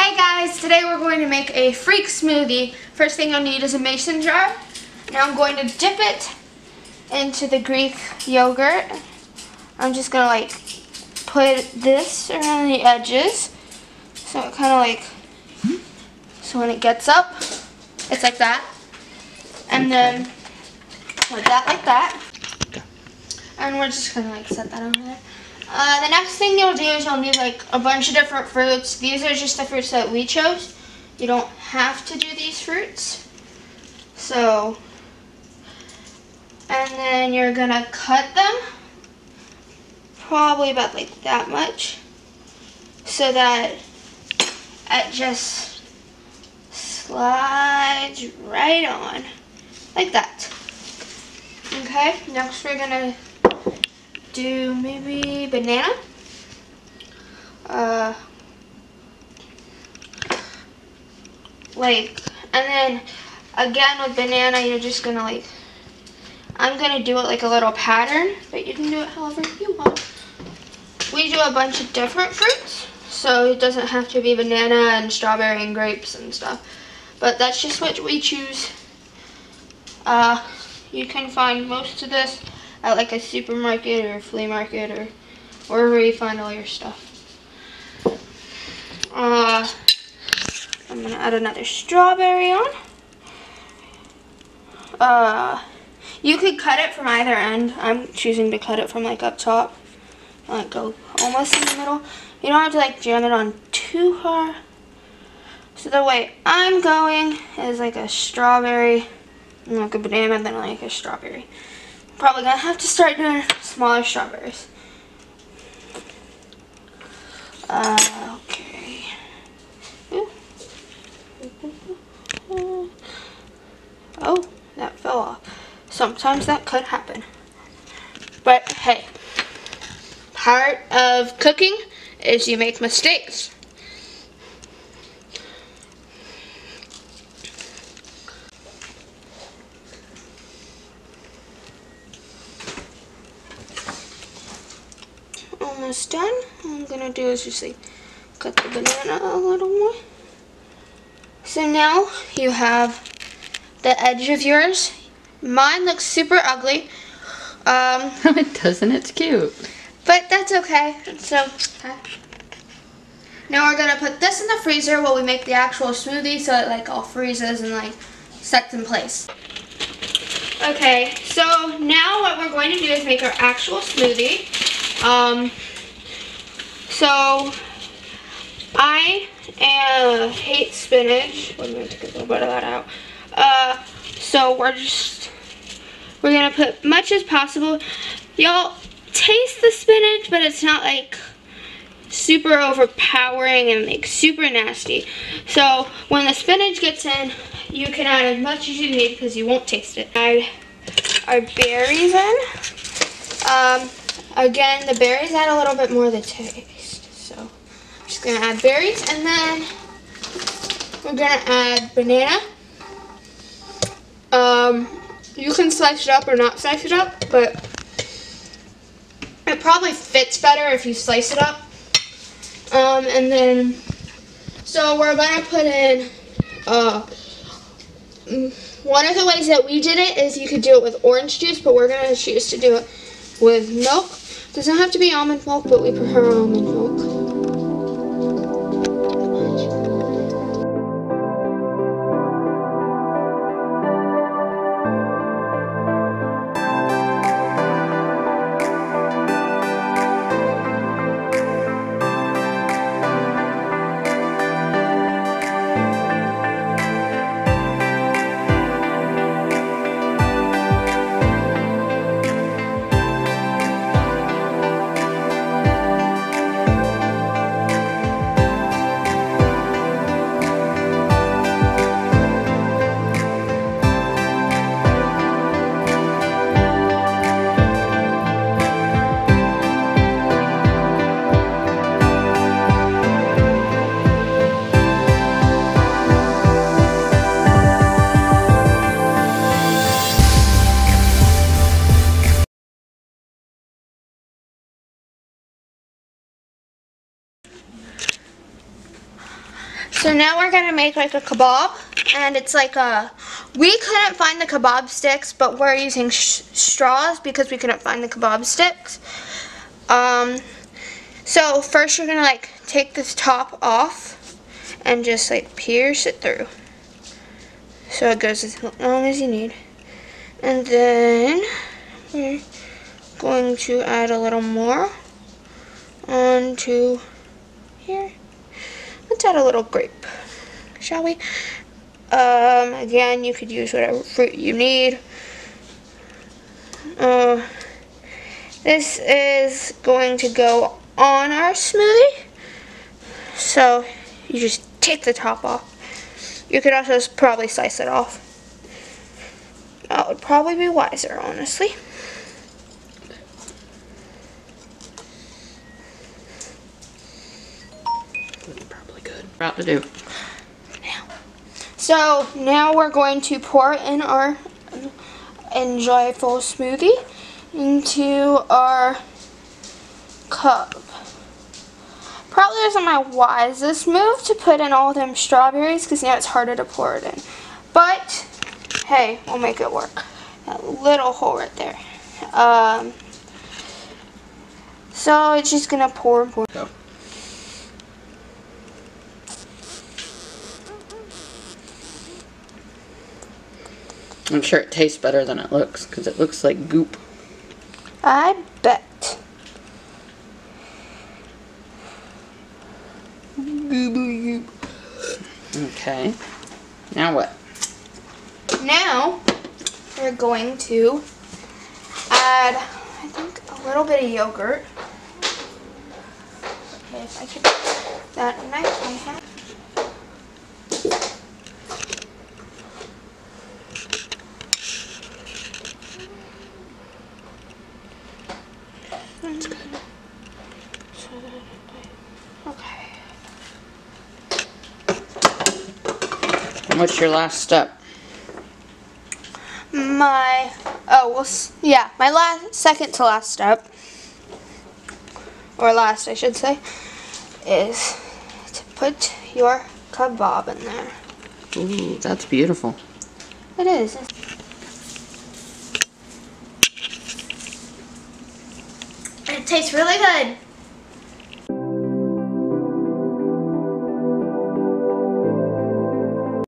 Hey guys, today we're going to make a freak smoothie. First thing you'll need is a mason jar. Now I'm going to dip it into the Greek yogurt. I'm just going to like put this around the edges. So it kind of like, so when it gets up, it's like that. And then put that like that. And we're just going to like set that over there. The next thing you'll do is you'll need like a bunch of different fruits. These are just the fruits that we chose. You don't have to do these fruits. So, and then you're gonna cut them probably about like that much so that it just slides right on like that. Okay, next we're gonna do maybe banana. And then again with banana, you're just gonna like, I'm gonna do it like a little pattern, but you can do it however you want. We do a bunch of different fruits, so it doesn't have to be banana and strawberry and grapes and stuff, but that's just what we choose. You can find most of this at like a supermarket or a flea market or wherever you find all your stuff. I'm gonna add another strawberry on. You could cut it from either end. I'm choosing to cut it from like up top. Like go almost in the middle. You don't have to like jam it on too hard. So the way I'm going is like a strawberry, and like a banana, and then like a strawberry. Probably gonna have to start doing smaller strawberries. Okay. Oh, that fell off. Sometimes that could happen. But hey, part of cooking is you make mistakes. Almost done. All I'm gonna do is just like cut the banana a little more. So now you have the edge of yours. Mine looks super ugly. It doesn't. It's cute. But that's okay. So now we're gonna put this in the freezer while we make the actual smoothie, so it like all freezes and like sets in place. Okay, so now what we're going to do is make our actual smoothie. So I hate spinach. I'm going to take a little bit of that out. So we're gonna put much as possible. Y'all taste the spinach, but it's not like super overpowering and like super nasty. So when the spinach gets in, you can add as much as you need because you won't taste it. Add our berries in. Again, the berries add a little bit more of the taste. So I'm just gonna add berries, and then we're gonna add banana. You can slice it up or not slice it up, but it probably fits better if you slice it up. And then, so we're gonna put in, one of the ways that we did it is you could do it with orange juice, but we're gonna choose to do it with milk. Doesn't have to be almond milk, but we prefer almond milk. So now we're gonna make like a kebab, and it's like we couldn't find the kebab sticks, but we're using straws because we couldn't find the kebab sticks. So first you're gonna like take this top off and just like pierce it through. So it goes as long as you need. And then we're going to add a little more onto here. Let's add a little grape, shall we? Again, you could use whatever fruit you need. This is going to go on our smoothie. So you just take the top off. You could also probably slice it off. That would probably be wiser, honestly. Probably good. About to do. So now we're going to pour in our enjoyable smoothie into our cup. Probably isn't my wisest move to put in all them strawberries because now it's harder to pour it in. But hey, we'll make it work. That little hole right there. So it's just gonna pour and pour. Go. I'm sure it tastes better than it looks because it looks like goop. I bet. Okay. Now what? Now we're going to add, I think, a little bit of yogurt. Okay, if I could get that knife I have. That's good. Okay. And what's your last step? My second to last step, or last I should say, is to put your kebab in there. Ooh, that's beautiful. It is. It tastes really good.